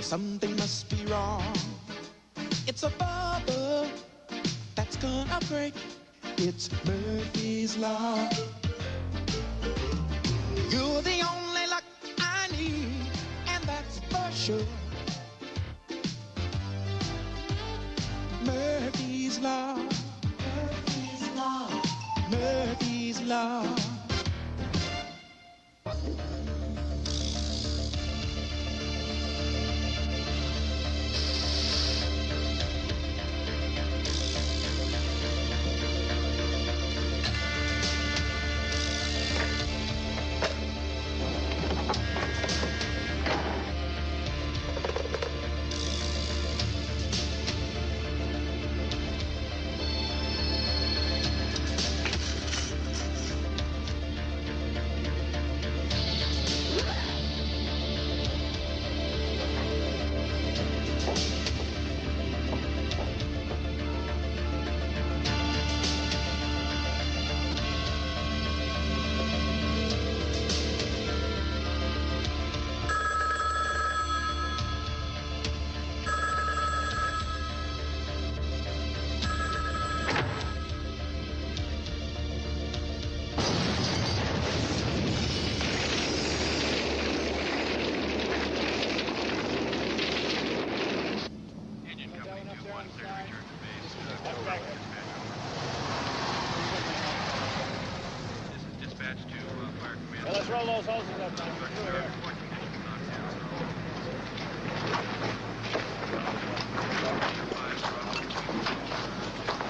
Something must be wrong. It's a bubble that's gonna break. It's Murphy's Law. You're the only luck I need, and that's for sure. Murphy's Law. Murphy's Law. Murphy's Law.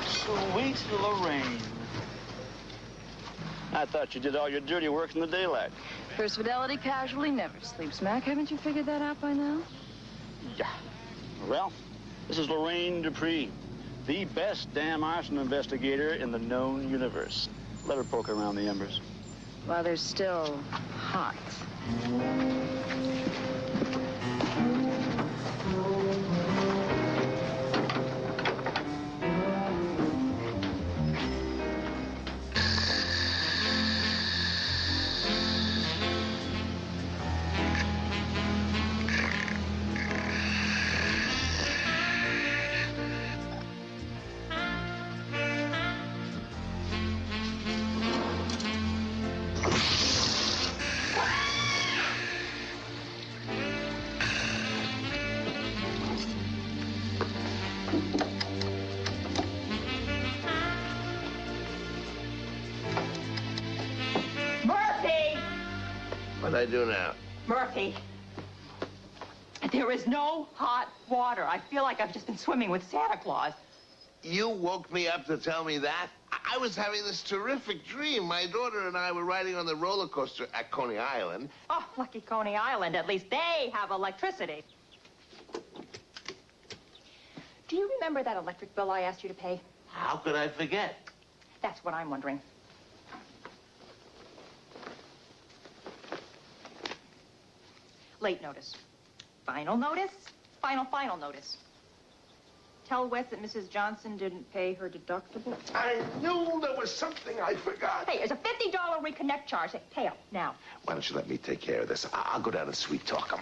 Sweet Lorraine. I thought you did all your dirty work in the daylight. First Fidelity casually never sleeps. Mac, haven't you figured that out by now? Yeah. Well, this is Lorraine Dupree, the best damn arson investigator in the known universe. Let her poke around the embers. While they're still hot. What'd I do now? Murphy, there is no hot water. I feel like I've just been swimming with Santa Claus. You woke me up to tell me that? I was having this terrific dream. My daughter and I were riding on the roller coaster at Coney Island. Oh, lucky Coney Island. At least they have electricity. Do you remember that electric bill I asked you to pay? How could I forget? That's what I'm wondering. Late notice. Final notice. Final notice. Tell Wes that Mrs. Johnson didn't pay her deductible. I knew there was something I forgot. Hey, there's a $50 reconnect charge. Hey, pay up now. Why don't you let me take care of this? I'll go down and sweet talk them.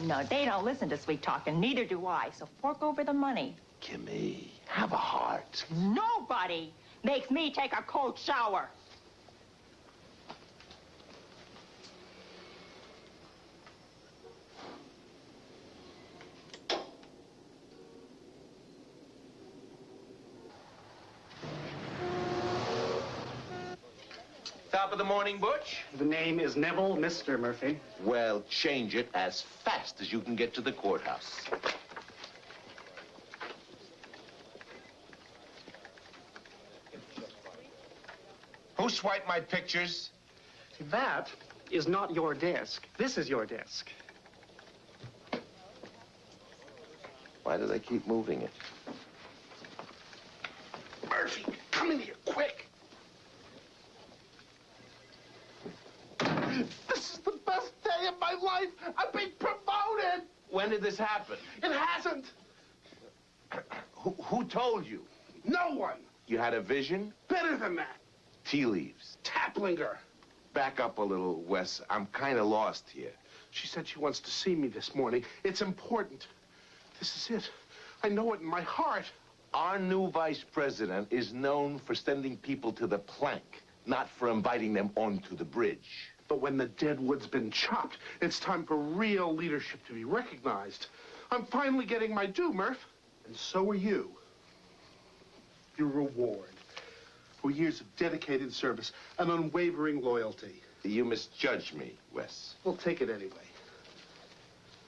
No. They don't listen to sweet talking. Neither do I. So fork over the money. Kimmy, have a heart. Nobody makes me take a cold shower. Top of the morning, Butch. The name is Neville, Mr. Murphy. Well, change it as fast as you can get to the courthouse. Who swiped my pictures? That is not your desk. This is your desk. Why do they keep moving it? Murphy, come in here, quick. This is the best day of my life. I've been promoted. When did this happen? It hasn't. Who told you? No one. You had a vision? Better than that. Tea leaves. Taplinger. Back up a little, Wes. I'm kind of lost here. She said she wants to see me this morning. It's important. This is it. I know it in my heart. Our new vice president is known for sending people to the plank, not for inviting them onto the bridge. But when the dead wood's been chopped, it's time for real leadership to be recognized. I'm finally getting my due, Murph. And so are you. Your reward for years of dedicated service and unwavering loyalty. You misjudged me, Wes. We'll take it anyway.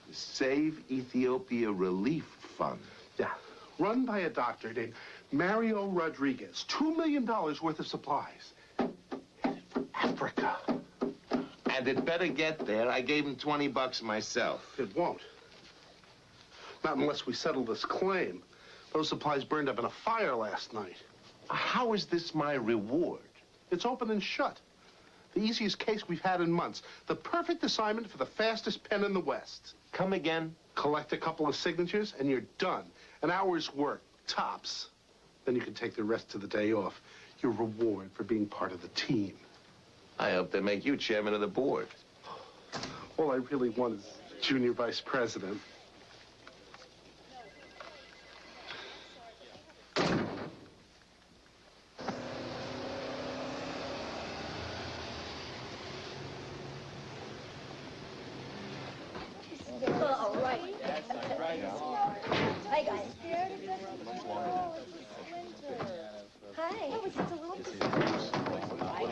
The Save Ethiopia Relief Fund. Yeah, run by a doctor named Mario Rodriguez. $2 million worth of supplies. Headed for Africa. And it better get there. I gave him $20 myself. It won't. Not unless we settle this claim. Those supplies burned up in a fire last night. How is this my reward? It's open and shut. The easiest case we've had in months. The perfect assignment for the fastest pen in the West. Come again? Collect a couple of signatures, and you're done. An hour's work, tops. Then you can take the rest of the day off. Your reward for being part of the team. I hope they make you chairman of the board. All I really want is junior vice president. Hi, guys. Hi. Oh, it's just a little bit. Yeah, I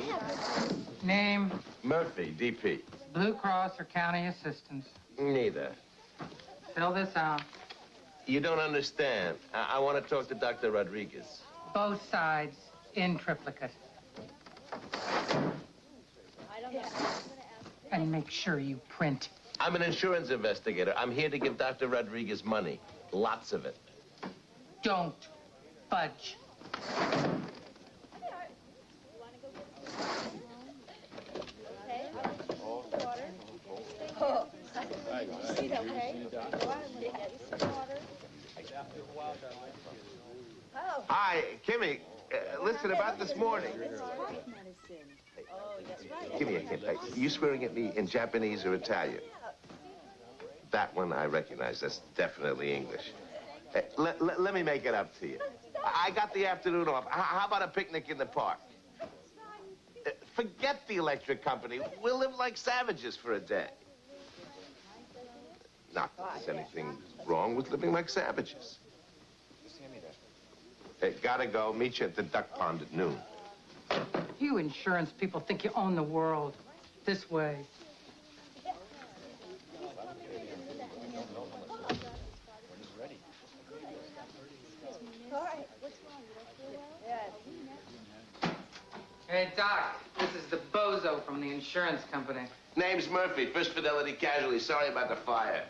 have this. Name? Murphy, DP. Blue Cross or county assistance? Neither. Fill this out. You don't understand. I want to talk to Dr. Rodriguez. Both sides in triplicate. And make sure you print. I'm an insurance investigator. I'm here to give Dr. Rodriguez money. Lots of it. Don't budge. Hi, Kimmy. Listen, about this morning. Give me a hint. Hey, you swearing at me in Japanese or Italian? That one I recognize. That's definitely English. Let me make it up to you. I got the afternoon off. How about a picnic in the park? Forget the electric company. We'll live like savages for a day. Not that there's anything wrong with living like savages. Hey, gotta go. Meet you at the duck pond at noon. You insurance people think you own the world. This way. Hey, Doc, this is the bozo from the insurance company. Name's Murphy, First Fidelity Casualty. Sorry about the fire.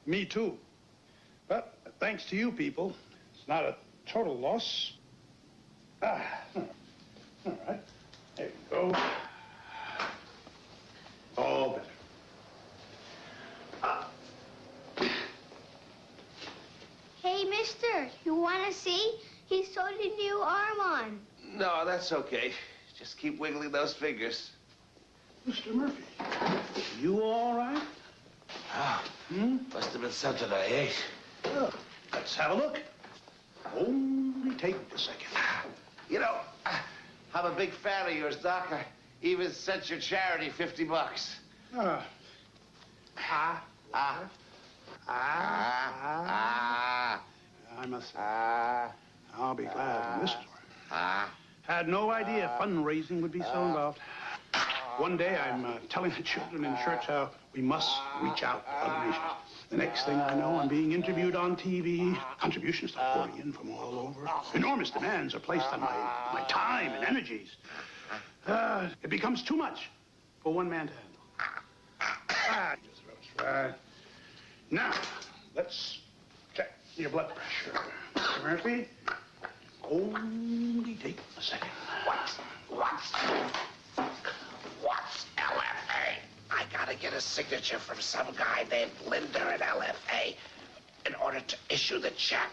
Me too. But thanks to you people, it's not a total loss. All right. There you go. All better. Hey, mister, you want to see? He sewed a new arm on. No, that's okay. Just keep wiggling those fingers. Mr. Murphy, you all right? Must have been something I ate. Well, let's have a look. Only take a second. You know, I'm a big fan of yours, Doc. I even sent your charity $50. I must say, I'll be glad of this story. Had no idea fundraising would be so involved. One day I'm telling the children in church how we must reach out to fundraisers. The next thing I know, I'm being interviewed on TV. Contributions start pouring in from all over. Enormous demands are placed on my time and energies. It becomes too much for one man to handle. Just rubs right. Now, let's check your blood pressure. Mr. Murphy, only take a second. What's LFA? I gotta get a signature from some guy named Linder at LFA in order to issue the check.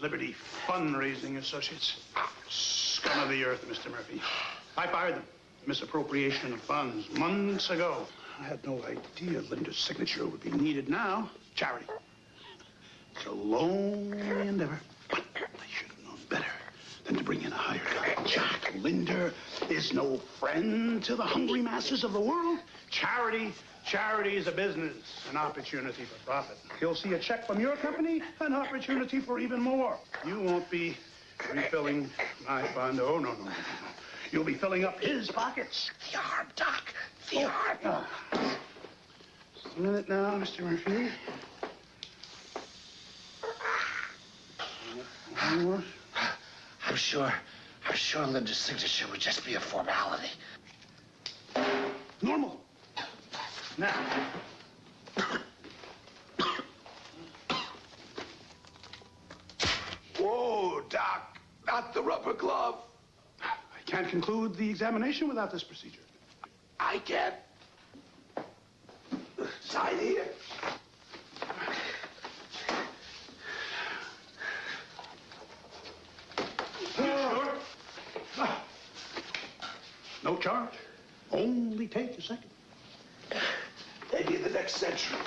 Liberty Fundraising Associates. Scum of the earth, Mr. Murphy. I fired them. Misappropriation of funds months ago. I had no idea Linda's signature would be needed now. Charity. It's a lonely endeavor, but I should have known better than to bring in a hired gun. Jack, Linda is no friend to the hungry masses of the world. Charity is a business, an opportunity for profit. You'll see a check from your company, an opportunity for even more. You won't be refilling my fund. Oh, no. You'll be filling up his pockets. The arm, Doc. The arm. Just a minute now, Mr. Murphy. I'm sure Linda's signature would just be a formality. Normal. Now. Whoa, Doc, not the rubber glove. I can't conclude the examination without this procedure. I can't. Sign here. Sure. No charge. Only take a second. Maybe in the next century.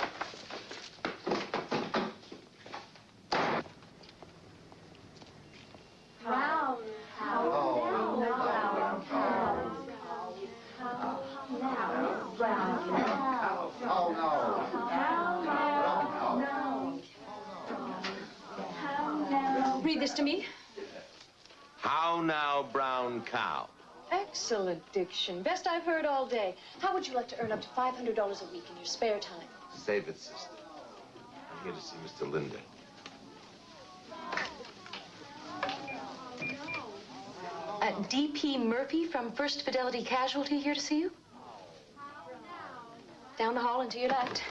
Read this to me. How now, brown cow? Excellent diction. Best I've heard all day. How would you like to earn up to $500 a week in your spare time? Save it, sister. I'm here to see Mr. Linda. D.P. Murphy from First Fidelity Casualty here to see you. Down the hall and to your left.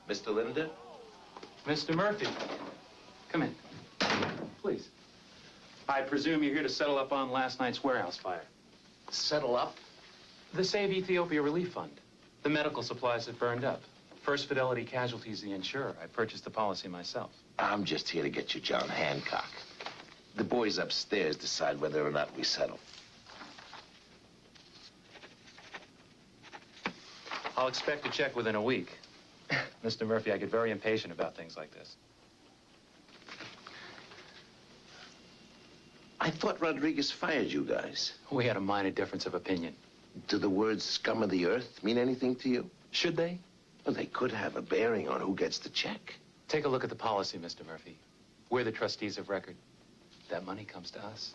Mr. Linda? Mr. Murphy, come in. Please. I presume you're here to settle up on last night's warehouse fire. Settle up? The Save Ethiopia Relief Fund. The medical supplies that burned up. First Fidelity Casualty's the insurer. I purchased the policy myself. I'm just here to get you John Hancock. The boys upstairs decide whether or not we settle. I'll expect a check within a week. Mr. Murphy, I get very impatient about things like this. I thought Rodriguez fired you guys. We had a minor difference of opinion. Do the words scum of the earth mean anything to you? Should they? Well, they could have a bearing on who gets the check. Take a look at the policy, Mr. Murphy. We're the trustees of record. That money comes to us.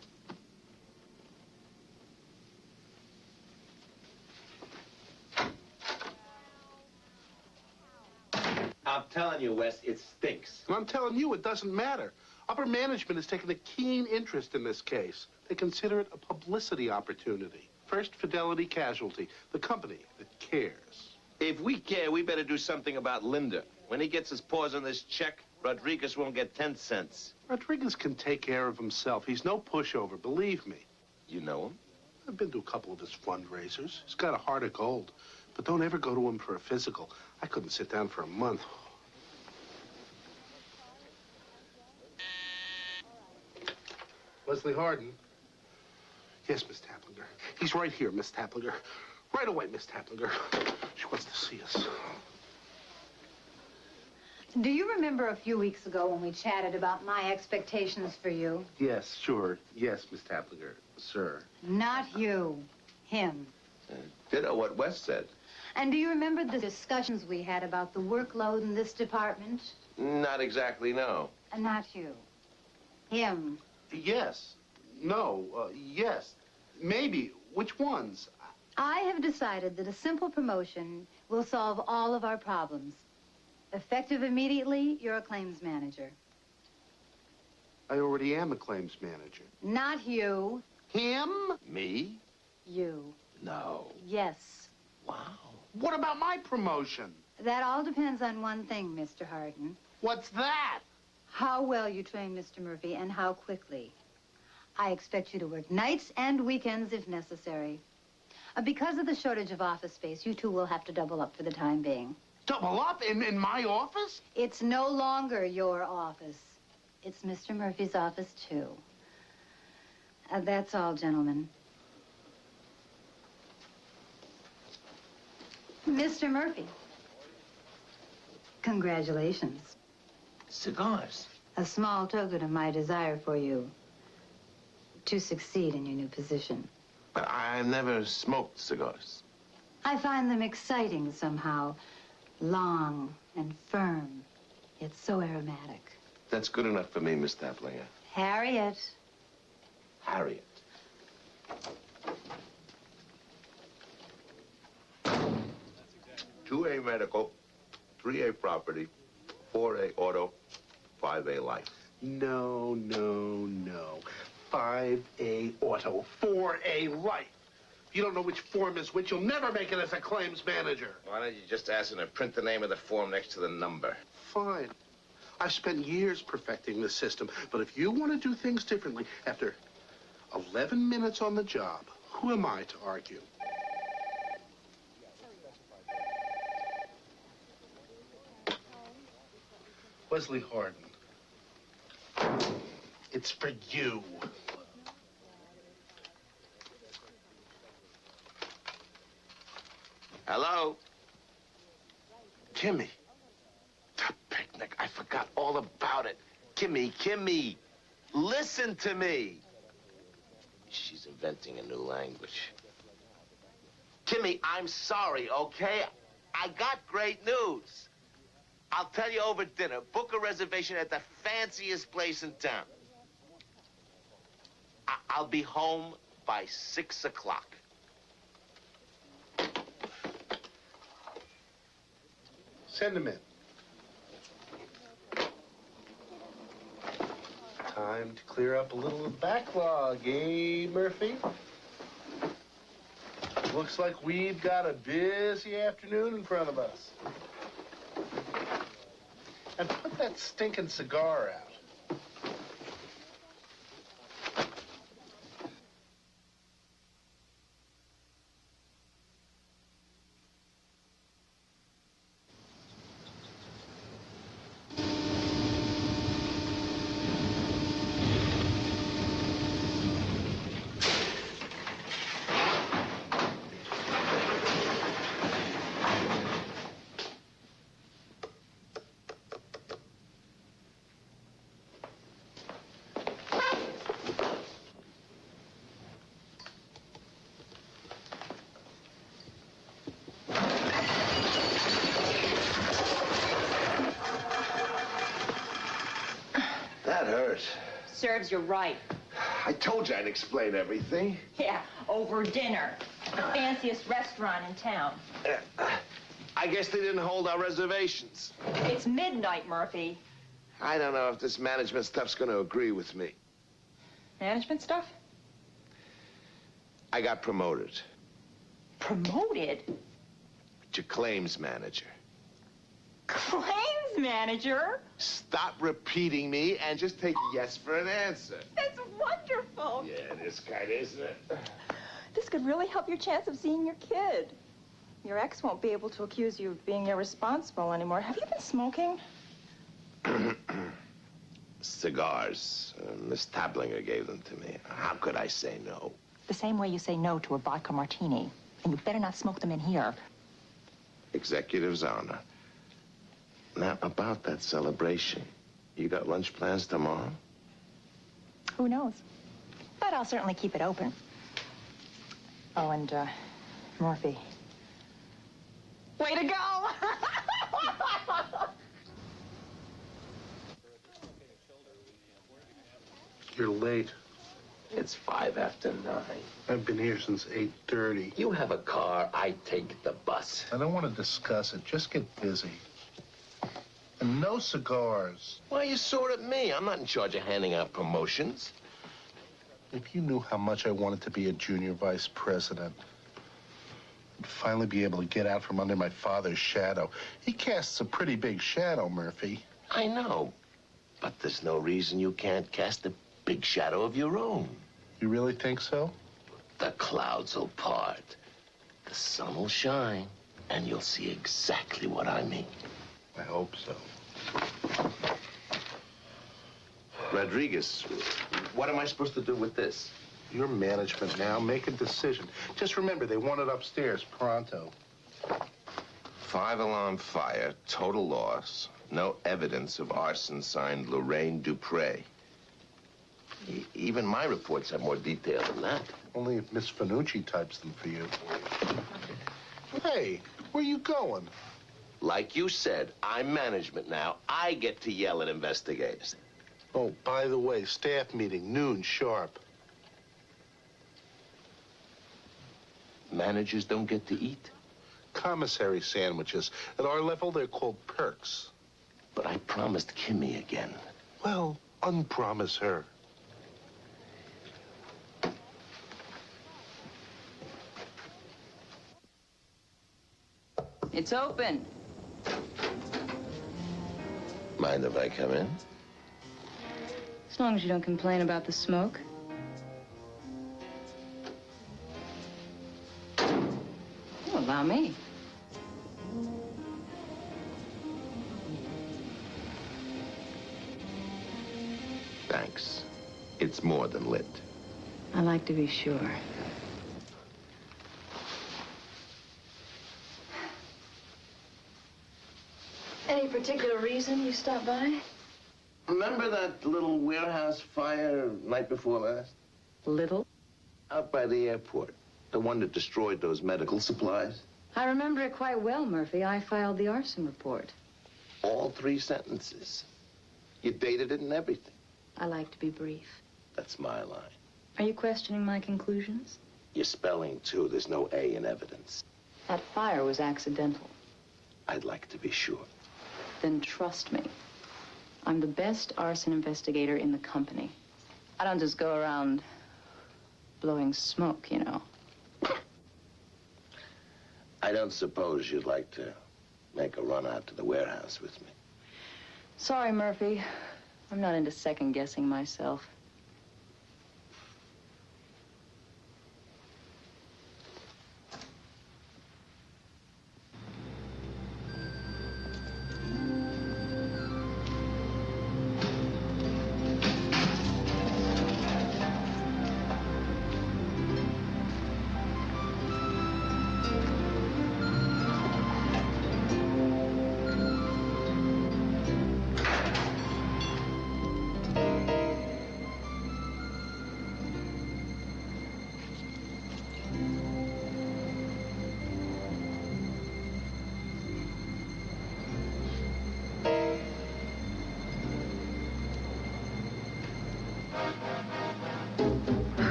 I'm telling you, Wes, it stinks. And I'm telling you, it doesn't matter. Upper management has taken a keen interest in this case. They consider it a publicity opportunity. First Fidelity Casualty, the company that cares. If we care, we better do something about Linda. When he gets his paws on this check, Rodriguez won't get 10 cents. Rodriguez can take care of himself. He's no pushover, believe me. You know him? I've been to a couple of his fundraisers. He's got a heart of gold. But don't ever go to him for a physical. I couldn't sit down for a month. Leslie Harden. Yes, Miss Taplinger. He's right here, Miss Taplinger. Right away, Miss Taplinger. She wants to see us. Do you remember a few weeks ago when we chatted about my expectations for you? Yes, sure. Yes, Miss Taplinger. Sir. Not you. Him. Ditto what Wes said. And do you remember the discussions we had about the workload in this department? Not exactly, no. Not you. Him. Yes. No. Yes. Maybe. Which ones? I have decided that a simple promotion will solve all of our problems. Effective immediately, you're a claims manager. I already am a claims manager. Not you. Him? Me? You. No. Yes. Wow. What about my promotion? That all depends on one thing, Mr. Harden. What's that? How well you train Mr. Murphy and how quickly. I expect you to work nights and weekends if necessary. Because of the shortage of office space, you two will have to double up for the time being. Double up in my office? It's no longer your office. It's Mr. Murphy's office, too. That's all, gentlemen. Mr. Murphy. Congratulations. Cigars. A small token of my desire for you to succeed in your new position. But I never smoked cigars. I find them exciting somehow. Long and firm, yet so aromatic. That's good enough for me, Miss Taplinger. Harriet. Harriet. Two A medical, 3A property, 4A auto, 5A life. No, no, no. 5A auto, 4A life. If you don't know which form is which, you'll never make it as a claims manager. Why don't you just ask him to print the name of the form next to the number? Fine. I've spent years perfecting this system, but if you want to do things differently, after 11 minutes on the job, who am I to argue? Wesley Harden. It's for you. Hello? Kimmy. The picnic. I forgot all about it. Kimmy. Listen to me. She's inventing a new language. Kimmy, I'm sorry, okay? I got great news. I'll tell you over dinner. Book a reservation at the fanciest place in town. I'll be home by 6 o'clock. Send him in. Time to clear up a little backlog, eh, Murphy? Looks like we've got a busy afternoon in front of us. And put that stinking cigar out. Serves you right. I told you I'd explain everything. Yeah, over dinner. The fanciest restaurant in town. I guess they didn't hold our reservations. It's midnight, Murphy. I don't know if this management stuff's going to agree with me. Management stuff? I got promoted. Promoted? To claims manager. Claims manager? Stop repeating me and just take yes for an answer. That's wonderful. Yeah, it is kind of, isn't it? This could really help your chance of seeing your kid. Your ex won't be able to accuse you of being irresponsible anymore. Have you been smoking? Cigars. Miss Tablinger gave them to me. How could I say no? The same way you say no to a vodka martini. And you better not smoke them in here. Executive's honor. Now, about that celebration, you got lunch plans tomorrow? Who knows? But I'll certainly keep it open. Oh, and, Murphy. Way to go! You're late. It's 5 after 9. I've been here since 8:30. You have a car, I take the bus. I don't want to discuss it. Just get busy. And no cigars. Why are you sore at me? I'm not in charge of handing out promotions. If you knew how much I wanted to be a junior vice president, I'd finally be able to get out from under my father's shadow. He casts a pretty big shadow, Murphy. I know, but there's no reason you can't cast a big shadow of your own. You really think so? The clouds will part, the sun will shine, and you'll see exactly what I mean. I hope so. Rodriguez, what am I supposed to do with this? Your management now. Make a decision. Just remember, they want it upstairs pronto. 5-alarm fire, total loss, no evidence of arson, signed Lorraine Dupre. Even my reports have more detail than that. Only if Miss Fanucci types them for you. Hey, where you going? Like you said, I'm management now. I get to yell at investigators. Oh, by the way, staff meeting, noon sharp. Managers don't get to eat? Commissary sandwiches. At our level, they're called perks. But I promised Kimmy again. Well, unpromise her. It's open. Mind if I come in? As long as you don't complain about the smoke. Oh, allow me. Thanks. It's more than lit. I like to be sure. Any particular reason you stopped by? Remember that little warehouse fire night before last? Little? Out by the airport. The one that destroyed those medical supplies. I remember it quite well, Murphy. I filed the arson report. All 3 sentences. You dated it and everything. I like to be brief. That's my line. Are you questioning my conclusions? Your spelling, too. There's no A in evidence. That fire was accidental. I'd like to be sure. Then trust me. I'm the best arson investigator in the company. I don't just go around blowing smoke, you know. I don't suppose you'd like to make a run out to the warehouse with me. Sorry, Murphy. I'm not into second-guessing myself.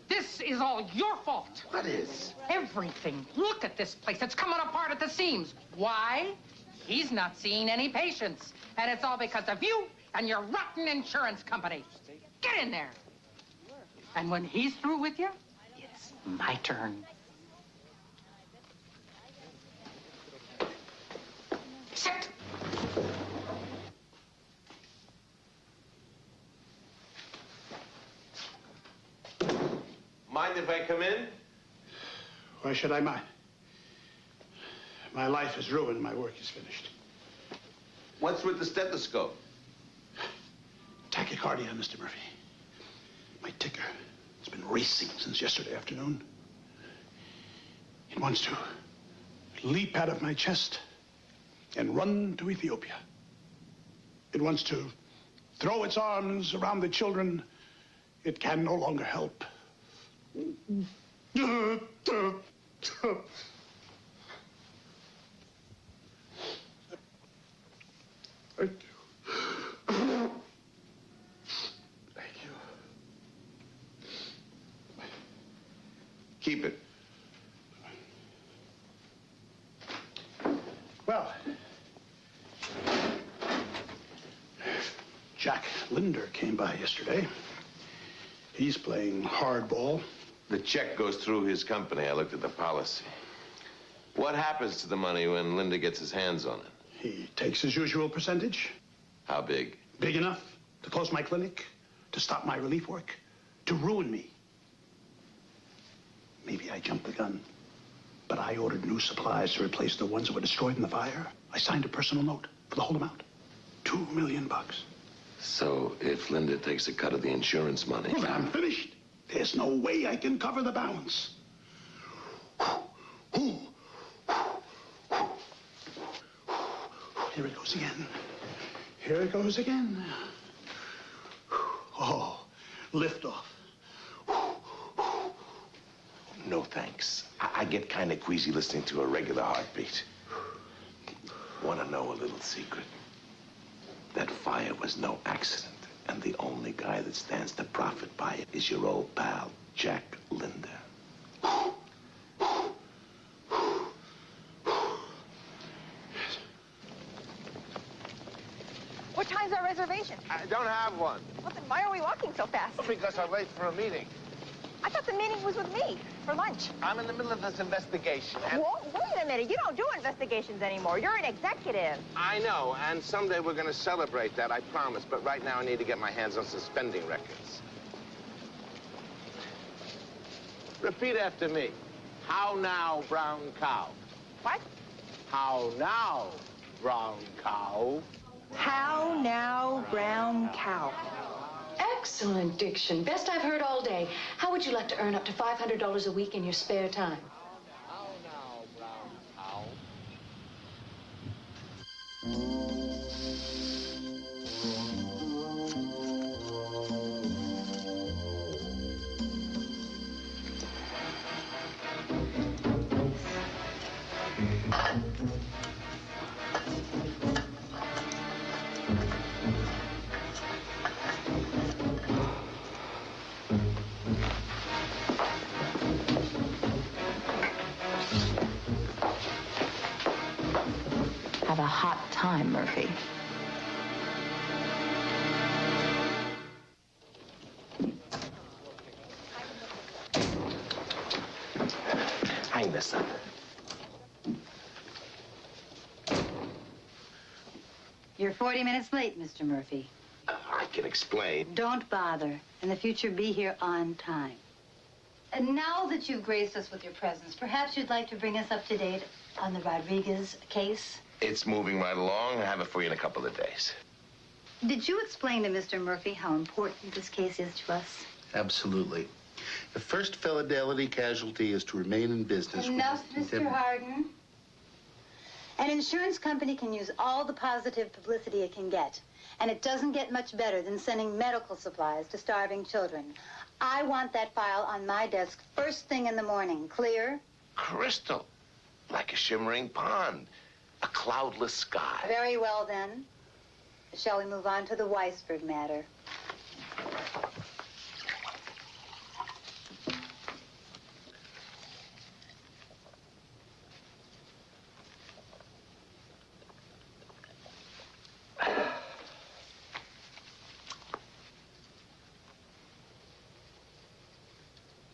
This is all your fault. What is? Everything. Look at this place. It's coming apart at the seams. Why? He's not seeing any patients. And it's all because of you and your rotten insurance company. Get in there. And when he's through with you, it's my turn. Sit. Mind if I come in? Why should I mind? My life is ruined. My work is finished. What's with the stethoscope? Tachycardia, Mr. Murphy. My ticker has been racing since yesterday afternoon. It wants to leap out of my chest and run to Ethiopia. It wants to throw its arms around the children it can no longer help. Thank you. Thank you. Keep it. Well, Jack Linder came by yesterday. He's playing hardball. The check goes through his company. I looked at the policy. What happens to the money when Linda gets his hands on it? He takes his usual percentage. How big? Big enough to close my clinic, to stop my relief work, to ruin me Maybe I jumped the gun. But I ordered new supplies to replace the ones that were destroyed in the fire. I signed a personal note for the whole amount. $2 million. So if Linda takes a cut of the insurance money... Well, then I'm finished. There's no way I can cover the balance. Here it goes again. Here it goes again. Oh, lift off. No, thanks. I get kind of queasy listening to a regular heartbeat. Want to know a little secret? That fire was no accident, and the only guy that stands to profit by it is your old pal, Jack Linder. What time's our reservation? I don't have one. Well, then why are we walking so fast? Because I'm late for a meeting. I thought the meeting was with me for lunch. I'm in the middle of this investigation. And Whoa, wait a minute. You don't do investigations anymore. You're an executive. I know, and someday we're going to celebrate that, I promise. But right now I need to get my hands on suspending records. Repeat after me. How now, brown cow? What? How now, brown cow? How now, brown cow? Excellent diction. Best I've heard all day. How would you like to earn up to $500 a week in your spare time? How now, brown cow? Have a hot time, Murphy. Hang this up. You're 40 minutes late, Mr. Murphy. I can explain. Don't bother. In the future, be here on time. And now that you've graced us with your presence, perhaps you'd like to bring us up to date on the Rodriguez case? It's moving right along. I'll have it for you in a couple of days. Did you explain to Mr. Murphy how important this case is to us? Absolutely. The first fidelity casualty is to remain in business. Enough, Mr. Harden. An insurance company can use all the positive publicity it can get, and it doesn't get much better than sending medical supplies to starving children. I want that file on my desk first thing in the morning. Clear? Crystal. Like a shimmering pond. A cloudless sky. Very well, then. Shall we move on to the Weisberg matter?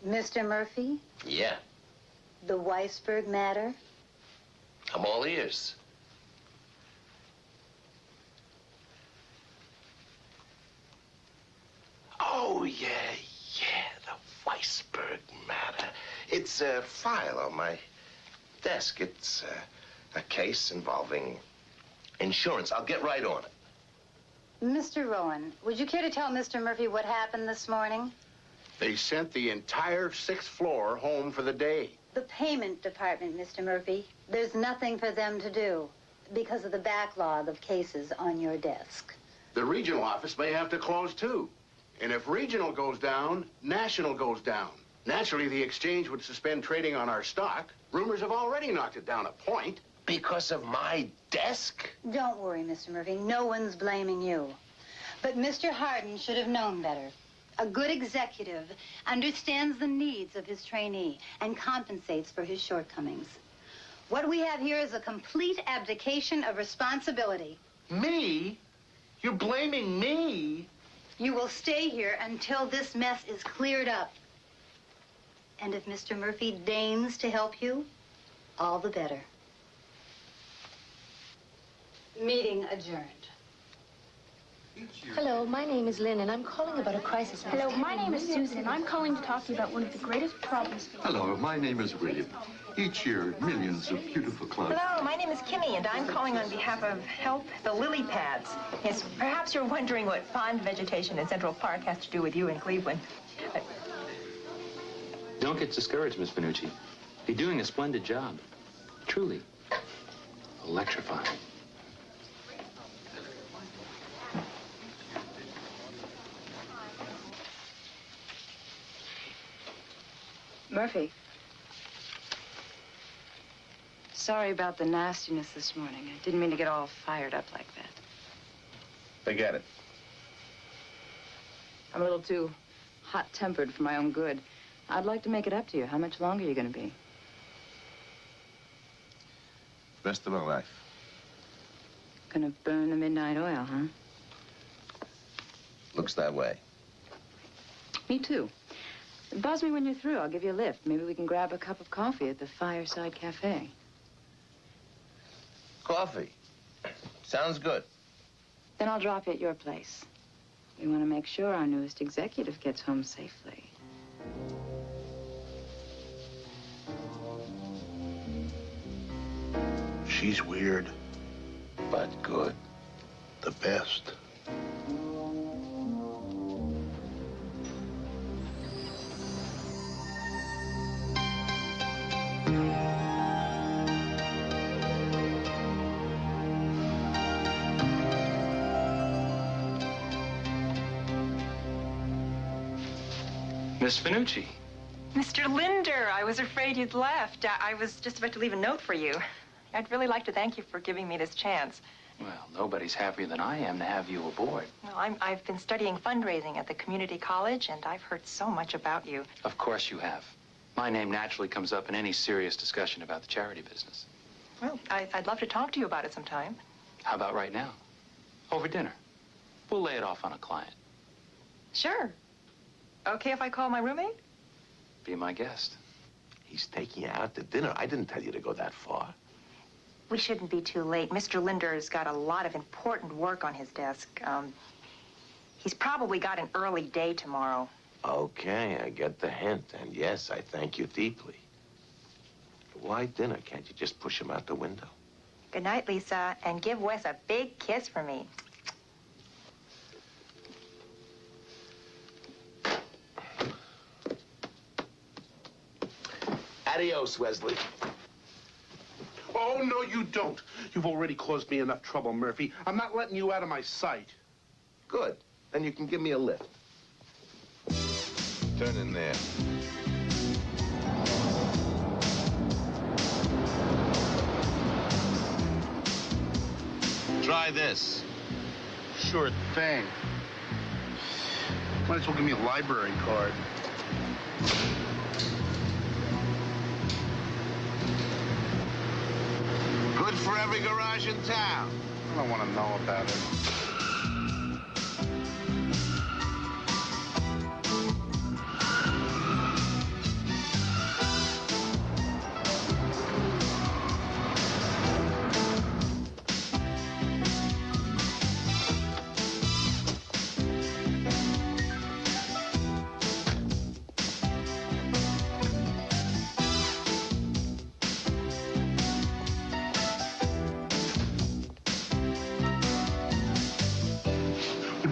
Mr. Murphy? Yeah, The Weisberg matter? I'm all ears. Oh, yeah, the Weisberg matter. It's a file on my desk. It's a case involving insurance. I'll get right on it. Mr. Rowan, would you care to tell Mr. Murphy what happened this morning? They sent the entire 6th floor home for the day. The payment department, Mr. Murphy. There's nothing for them to do because of the backlog of cases on your desk. The regional office may have to close, too. And if regional goes down, national goes down. Naturally, the exchange would suspend trading on our stock. Rumors have already knocked it down a point. Because of my desk? Don't worry, Mr. Murphy. No one's blaming you. But Mr. Harden should have known better. A good executive understands the needs of his trainee and compensates for his shortcomings. What we have here is a complete abdication of responsibility. Me? You're blaming me? You will stay here until this mess is cleared up. And if Mr. Murphy deigns to help you, all the better. Meeting adjourned. Hello, my name is Lynn, and I'm calling about a crisis. Hello, my name is Susan, and I'm calling to talk to you about one of the greatest problems. Hello, my name is William. Each year, millions of beautiful clouds. Hello, my name is Kimmy, and I'm calling on behalf of Help the Lily Pads. Yes, perhaps you're wondering what pond vegetation in Central Park has to do with you in Cleveland. Don't get discouraged, Miss Finucci. You're doing a splendid job. Truly. Electrifying. Murphy. Sorry about the nastiness this morning. I didn't mean to get all fired up like that. Forget it. I'm a little too hot-tempered for my own good. I'd like to make it up to you. How much longer are you going to be? Rest of my life. Gonna burn the midnight oil, huh? Looks that way. Me too. Buzz me when you're through. I'll give you a lift. Maybe we can grab a cup of coffee at the Fireside Cafe. Coffee. Sounds good. Then I'll drop you at your place. We want to make sure our newest executive gets home safely. She's weird. But good. The best. Miss Finucci. Mr. Linder, I was afraid you'd left. I was just about to leave a note for you. I'd really like to thank you for giving me this chance. Well, nobody's happier than I am to have you aboard. Well, I've been studying fundraising at the community college, and I've heard so much about you. Of course you have. My name naturally comes up in any serious discussion about the charity business. Well, I'd love to talk to you about it sometime. How about right now? Over dinner. We'll lay it off on a client. Sure. Okay if I call my roommate? Be my guest. He's taking you out to dinner. I didn't tell you to go that far. We shouldn't be too late. Mr. Linder's got a lot of important work on his desk. He's probably got an early day tomorrow. Okay, I get the hint. And yes, I thank you deeply. But why dinner? Can't you just push him out the window? Good night, Lisa, and give Wes a big kiss for me. Adios, Wesley. Oh, no, you don't. You've already caused me enough trouble, Murphy. I'm not letting you out of my sight. Good. Then you can give me a lift. Turn in there. Try this. Sure thing. Might as well give me a library card. Good for every garage in town. I don't want to know about it.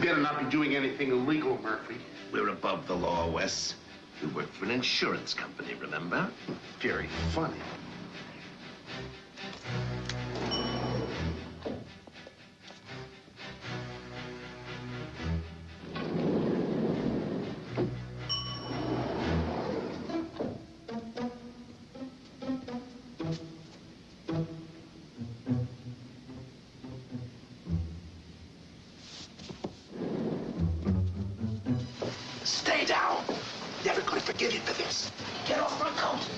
Better not be doing anything illegal, Murphy. We're above the law, Wes. We work for an insurance company, remember? Very funny. Stay down. Never going to forgive you for this. Get off my coat.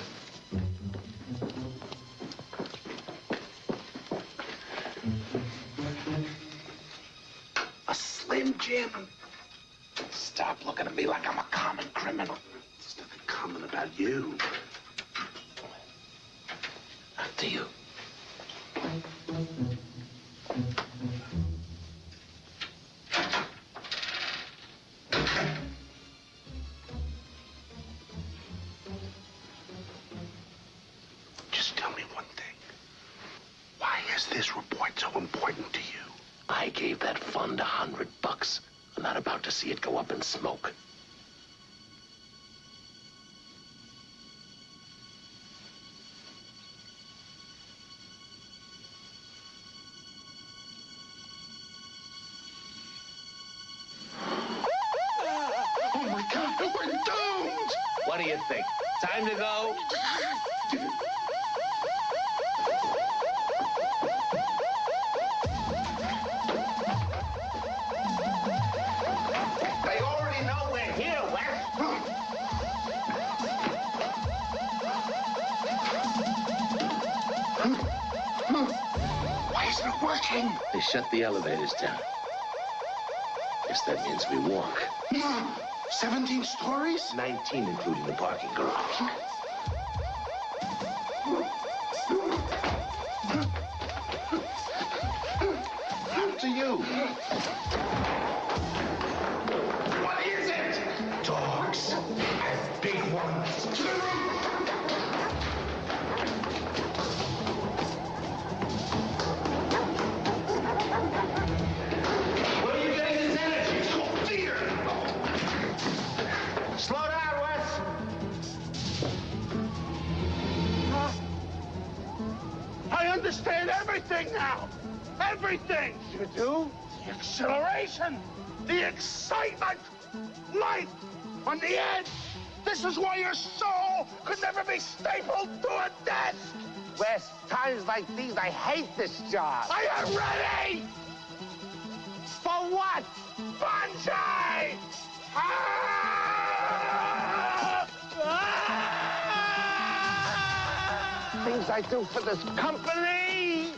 A Slim Jim. Stop looking at me like I'm a common criminal. There's nothing common about you. Up to you. is this report so important to you? I gave that fund $100. I'm not about to see it go up in smoke. Oh my God, we're doomed! What do you think? Time to go? They already know we're here, Wes. Why isn't it working? They shut the elevators down. Guess that means we walk. 17 stories? 19, including the parking garage. After you. What is it? Dogs and big ones. To the roof! Where are you getting this energy? Oh, dear! Slow down, Wes. I understand everything now. Everything. You do? The exhilaration, the excitement, life on the edge. This is why your soul could never be stapled to a desk. Wes, times like these, I hate this job. I am ready. For what? Bonsai! Things I do for this company.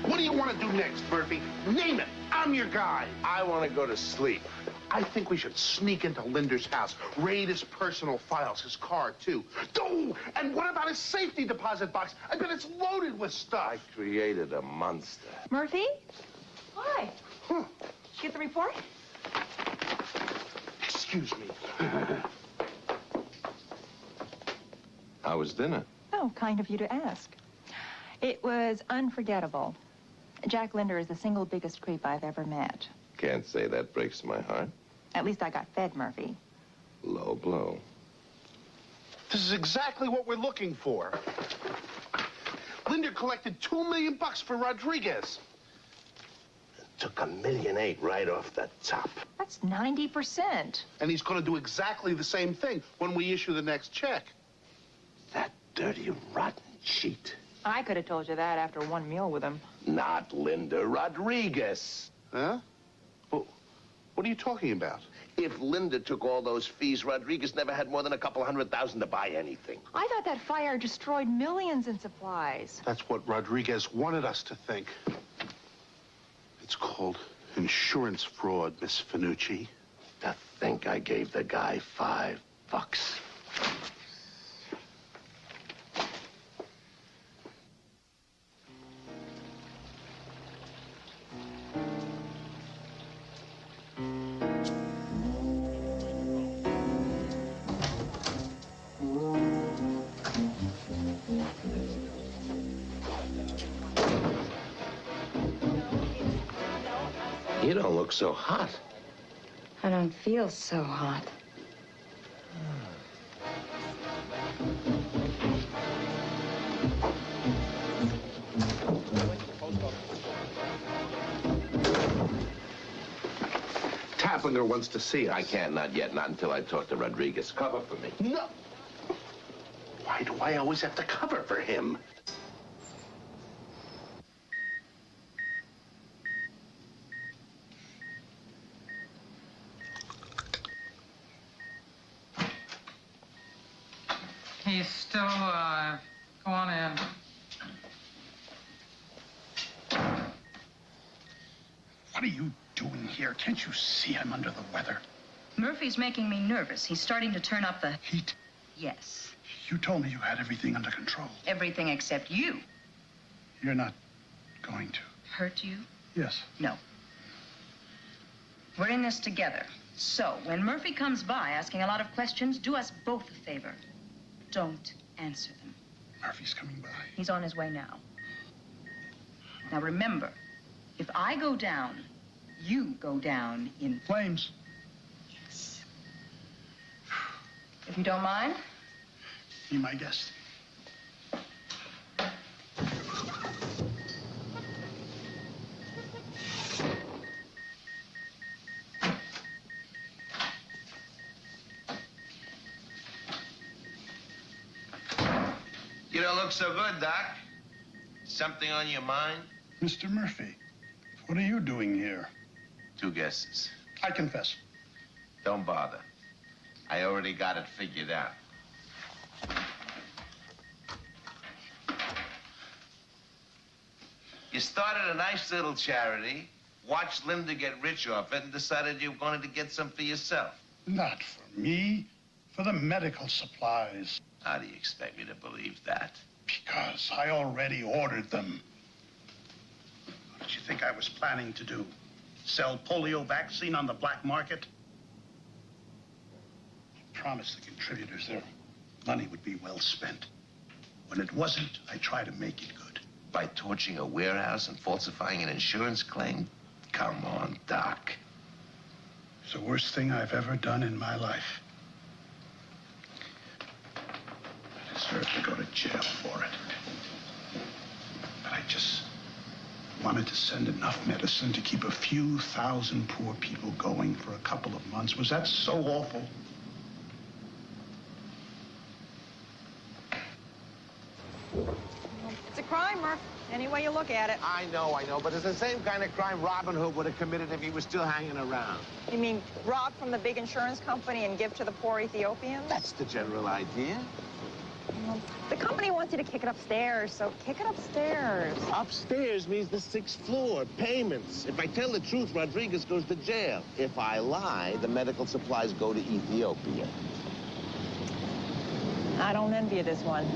What do you want to do next, Murphy? Name it. I'm your guy. I want to go to sleep. I think we should sneak into Linder's house, raid his personal files, his car, too. Oh, and what about his safety deposit box? I bet it's loaded with stuff. I created a monster. Murphy? Hi. Did you get the report? Excuse me. How was dinner? Oh, kind of you to ask. It was unforgettable. Jack Linder is the single biggest creep I've ever met. Can't say that breaks my heart. At least I got fed, Murphy. Low blow. This is exactly what we're looking for. Linder collected $2 million for Rodriguez. Took $1.8 million right off the top. That's 90%. And he's going to do exactly the same thing when we issue the next check. That dirty, rotten cheat. I could have told you that after one meal with him. Not Linda Rodriguez. Huh? Well, what are you talking about? If Linda took all those fees, Rodriguez never had more than a couple $100,000 to buy anything. I thought that fire destroyed millions in supplies. That's what Rodriguez wanted us to think. It's called insurance fraud, Miss Finucci. To think I gave the guy $5. You don't look so hot. I don't feel so hot. Taplinger wants to see us. I can't, not yet, not until I talk to Rodriguez. Cover for me. No. Why do I always have to cover for him? He's still alive. Go on in. What are you doing here? Can't you see I'm under the weather? Murphy's making me nervous. He's starting to turn up the... Heat? Yes. You told me you had everything under control. Everything except you. You're not going to. Hurt you? Yes. No. We're in this together. So, when Murphy comes by asking a lot of questions, do us both a favor. Don't answer them. Murphy's coming by. He's on his way now. Now remember, if I go down, you go down in flames. Yes. If you don't mind. Be my guest. You don't look so good, Doc. Something on your mind? Mr. Murphy, what are you doing here? 2 guesses. I confess. Don't bother. I already got it figured out. You started a nice little charity, watched Linda get rich off it, and decided you wanted to get some for yourself. Not for me. For the medical supplies. How do you expect me to believe that? Because I already ordered them. What did you think I was planning to do? Sell polio vaccine on the black market? I promised the contributors their money would be well spent. When it wasn't, I tried to make it good. By torching a warehouse and falsifying an insurance claim? Come on, Doc. It's the worst thing I've ever done in my life. I deserve to go to jail for it. But I just wanted to send enough medicine to keep a few thousand poor people going for a couple of months. Was that so awful? It's a crime, Murph. Any way you look at it. I know, but it's the same kind of crime Robin Hood would have committed if he was still hanging around. You mean rob from the big insurance company and give to the poor Ethiopians? That's the general idea. Well, the company wants you to kick it upstairs, so kick it upstairs. Upstairs means the 6th floor, payments. If I tell the truth, Rodriguez goes to jail. If I lie, the medical supplies go to Ethiopia. I don't envy you this one.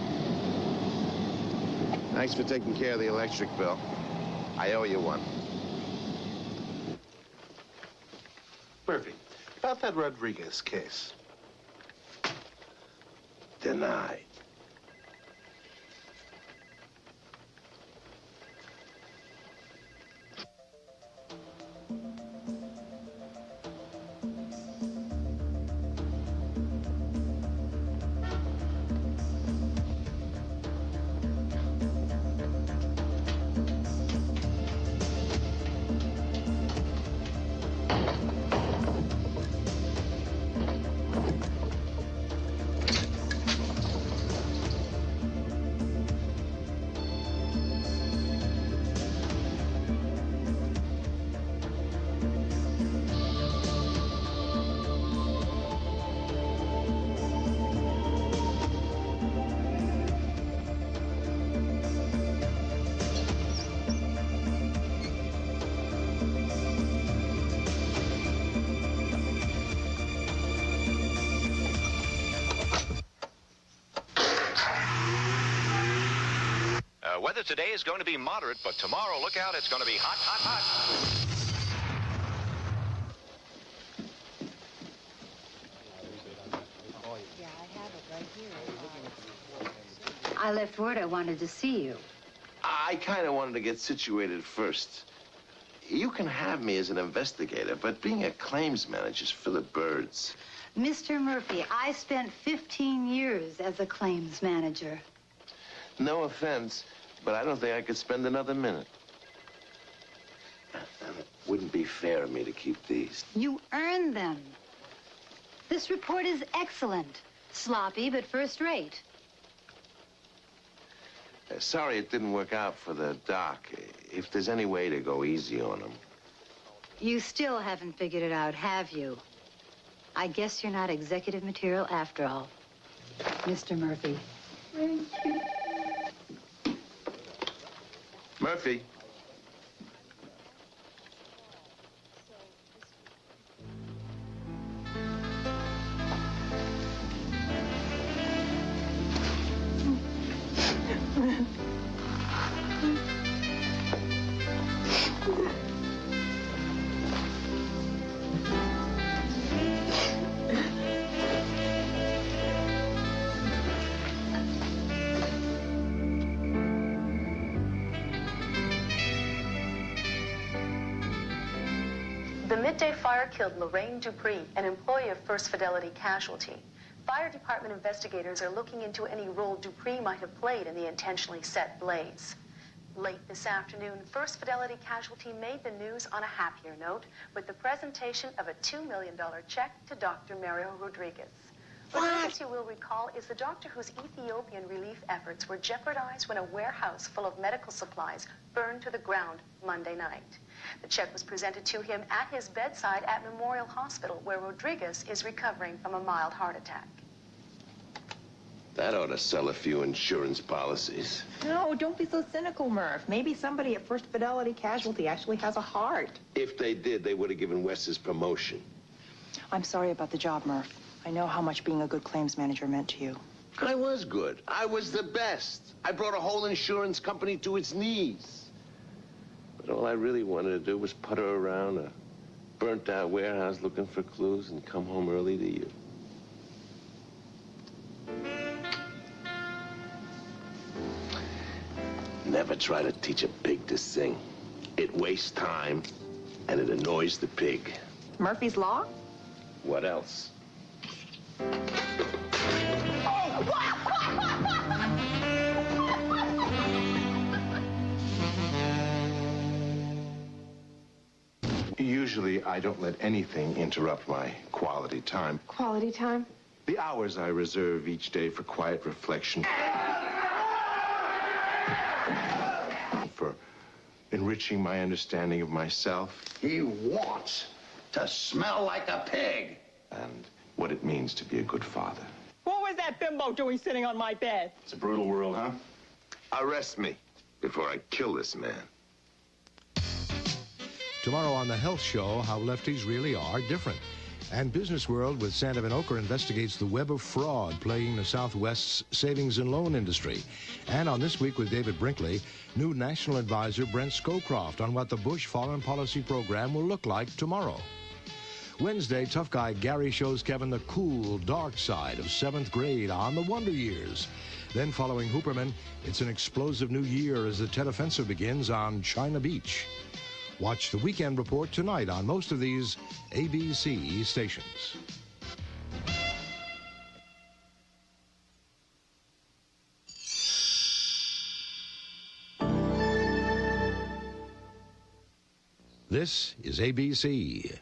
Thanks for taking care of the electric bill. I owe you one. Murphy, about that Rodriguez case. Denied. Weather today is going to be moderate, but tomorrow, look out, it's going to be hot, hot, hot. Yeah, I have it right here. I left word I wanted to see you. I kind of wanted to get situated first. You can have me as an investigator, but being a claims manager's for the birds. Mr. Murphy, I spent 15 years as a claims manager. No offense, but I don't think I could spend another minute. And it wouldn't be fair of me to keep these. You earned them. This report is excellent. Sloppy, but first rate. Sorry it didn't work out for the doc. If there's any way to go easy on him. You still haven't figured it out, have you? I guess you're not executive material after all. Mr. Murphy. Thank you. Murphy. midday fire killed Lorraine Dupree, an employee of First Fidelity Casualty. Fire department investigators are looking into any role Dupree might have played in the intentionally set blaze. Late this afternoon, First Fidelity Casualty made the news on a happier note with the presentation of a $2 million check to Dr. Mario Rodriguez. Rodriguez, you will recall, is the doctor whose Ethiopian relief efforts were jeopardized when a warehouse full of medical supplies burned to the ground Monday night. The check was presented to him at his bedside at Memorial Hospital, where Rodriguez is recovering from a mild heart attack. That ought to sell a few insurance policies. No, don't be so cynical, Murph. Maybe somebody at First Fidelity Casualty actually has a heart. If they did, they would have given Wes his promotion. I'm sorry about the job, Murph. I know how much being a good claims manager meant to you. I was good. I was the best. I brought a whole insurance company to its knees. But all I really wanted to do was putter around a burnt-out warehouse looking for clues and come home early to you. Never try to teach a pig to sing. It wastes time, and it annoys the pig. Murphy's Law? What else? Usually, I don't let anything interrupt my quality time. Quality time? The hours I reserve each day for quiet reflection. For enriching my understanding of myself. He wants to smell like a pig. And what it means to be a good father. What was that bimbo doing sitting on my bed? It's a brutal world, huh? Arrest me before I kill this man. Tomorrow on The Health Show, how lefties really are different. And Business World with Sandovan Oker investigates the web of fraud plaguing the Southwest's savings and loan industry. And on This Week with David Brinkley, new National Advisor Brent Scowcroft on what the Bush foreign policy program will look like tomorrow. Wednesday, tough guy Gary shows Kevin the cool, dark side of 7th grade on the Wonder Years. Then following Hooperman, it's an explosive new year as the Tet Offensive begins on China Beach. Watch the Weekend Report tonight on most of these ABC stations. This is ABC.